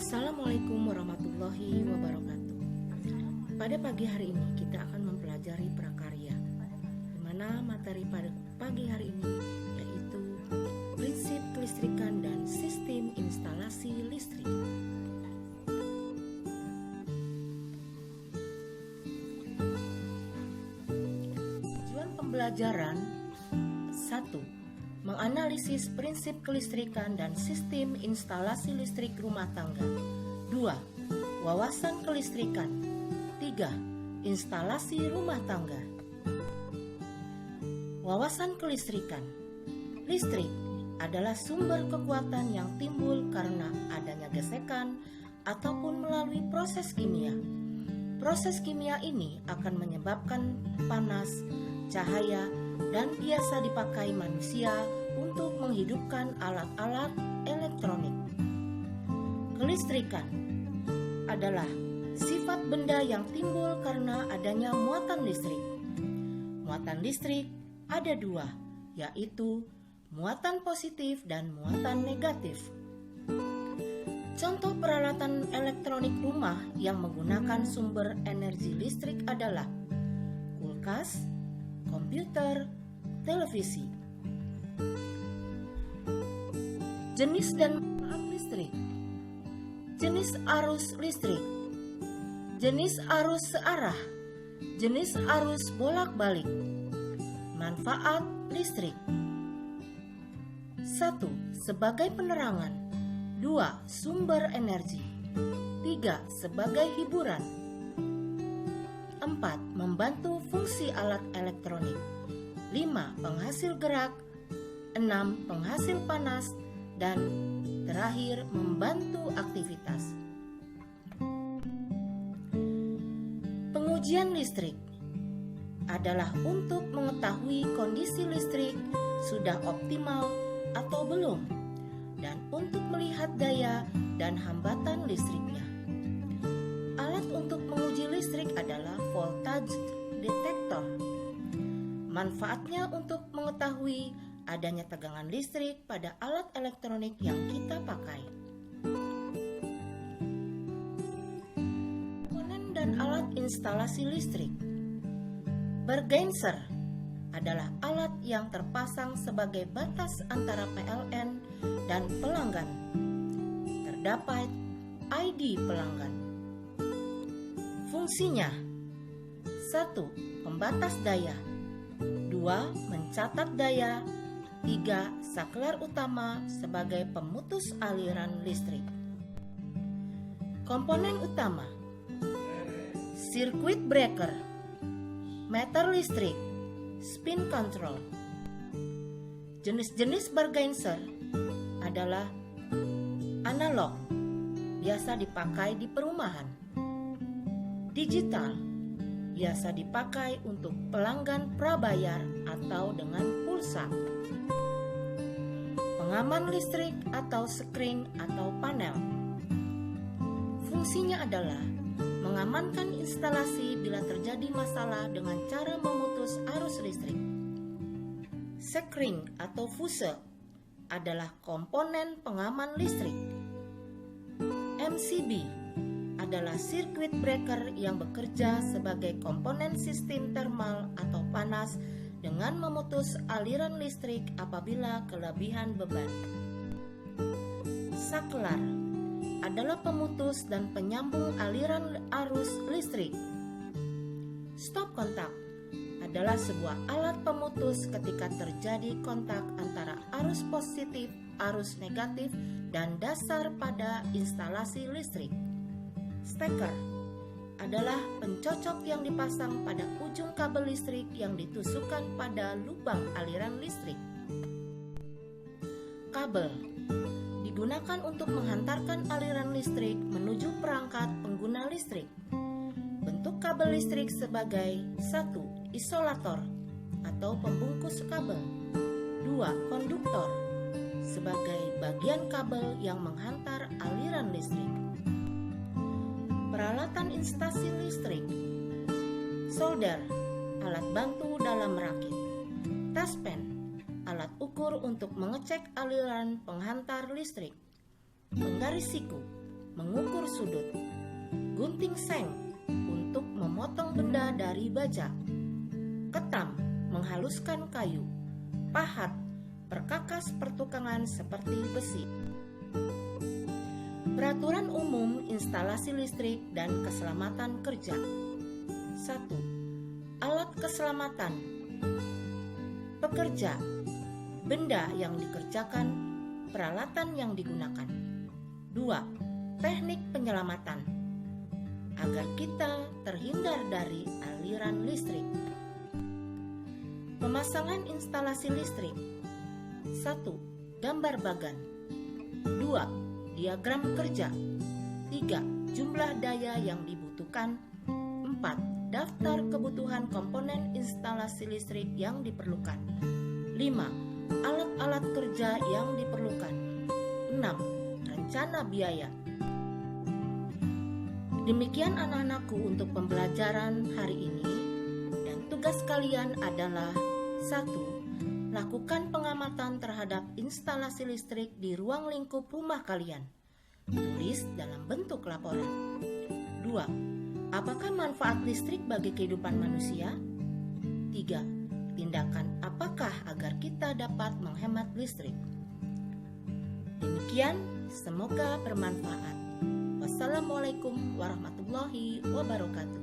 Assalamualaikum warahmatullahi wabarakatuh. Pada pagi hari ini kita akan mempelajari prakarya, di mana materi pada pagi hari ini yaitu prinsip kelistrikan dan sistem instalasi listrik. Tujuan pembelajaran 1. Menganalisis prinsip kelistrikan dan sistem instalasi listrik rumah tangga. 2. Wawasan kelistrikan. 3. Instalasi rumah tangga. Wawasan kelistrikan. Listrik adalah sumber kekuatan yang timbul karena adanya gesekan ataupun melalui proses kimia. Proses kimia ini akan menyebabkan panas, cahaya, dan biasa dipakai manusia untuk menghidupkan alat-alat elektronik. Kelistrikan adalah sifat benda yang timbul karena adanya muatan listrik. Muatan listrik ada dua, yaitu muatan positif dan muatan negatif. Contoh peralatan elektronik rumah yang menggunakan sumber energi listrik adalah kulkas, komputer, televisi. Jenis dan manfaat listrik. Jenis arus listrik. Jenis arus searah. Jenis arus bolak-balik. Manfaat listrik. 1. Sebagai penerangan. 2. Sumber energi. 3. Sebagai hiburan. 4. Membantu fungsi alat elektronik. 5. Penghasil gerak. 6. Penghasil panas. Dan terakhir, membantu aktivitas. Pengujian listrik adalah untuk mengetahui kondisi listrik sudah optimal atau belum, dan untuk melihat daya dan hambatan listriknya. Alat untuk menguji listrik adalah voltage detector. Manfaatnya untuk mengetahui adanya tegangan listrik pada alat elektronik yang kita pakai. Komponen dan alat instalasi listrik. Bergenser adalah alat yang terpasang sebagai batas antara PLN dan pelanggan. Terdapat ID pelanggan. Fungsinya: 1. Pembatas daya. 2. Mencatat daya. 3. Saklar utama sebagai pemutus aliran listrik. Komponen utama: sirkuit breaker, meter listrik, spin control. Jenis-jenis bergenser adalah analog, biasa dipakai di perumahan. Digital, biasa dipakai untuk pelanggan prabayar atau dengan pulsa. Pengaman listrik atau screen atau panel. Fungsinya adalah mengamankan instalasi bila terjadi masalah dengan cara memutus arus listrik. Screen atau fuse adalah komponen pengaman listrik. MCB adalah circuit breaker yang bekerja sebagai komponen sistem thermal atau panas dengan memutus aliran listrik apabila kelebihan beban. Saklar adalah pemutus dan penyambung aliran arus listrik. Stop kontak adalah sebuah alat pemutus ketika terjadi kontak antara arus positif, arus negatif, dan dasar pada instalasi listrik. Steker adalah pencocok yang dipasang pada ujung kabel listrik yang ditusukkan pada lubang aliran listrik. Kabel digunakan untuk menghantarkan aliran listrik menuju perangkat pengguna listrik. Bentuk kabel listrik sebagai 1. Isolator atau pembungkus kabel. 2. Konduktor sebagai bagian kabel yang menghantar aliran listrik. Peralatan instalasi listrik. Solder, alat bantu dalam merakit. Taspen, alat ukur untuk mengecek aliran penghantar listrik. Penggaris siku, mengukur sudut. Gunting seng untuk memotong benda dari baja. Ketam menghaluskan kayu. Pahat perkakas pertukangan seperti besi. Peraturan umum instalasi listrik dan keselamatan kerja. 1. Alat keselamatan. Pekerja, benda yang dikerjakan, peralatan yang digunakan. 2. Teknik penyelamatan, agar kita terhindar dari aliran listrik. Pemasangan instalasi listrik. 1. Gambar bagan. 2. Diagram kerja. 3. Jumlah daya yang dibutuhkan. 4. Daftar kebutuhan komponen instalasi listrik yang diperlukan. 5. Alat-alat kerja yang diperlukan. 6. Rencana biaya. Demikian anak-anakku untuk pembelajaran hari ini, dan tugas kalian adalah 1. Lakukan pengamatan terhadap instalasi listrik di ruang lingkup rumah kalian. Tulis dalam bentuk laporan. 2. Apakah manfaat listrik bagi kehidupan manusia? 3. Tindakan apakah agar kita dapat menghemat listrik? Demikian, semoga bermanfaat. Wassalamualaikum warahmatullahi wabarakatuh.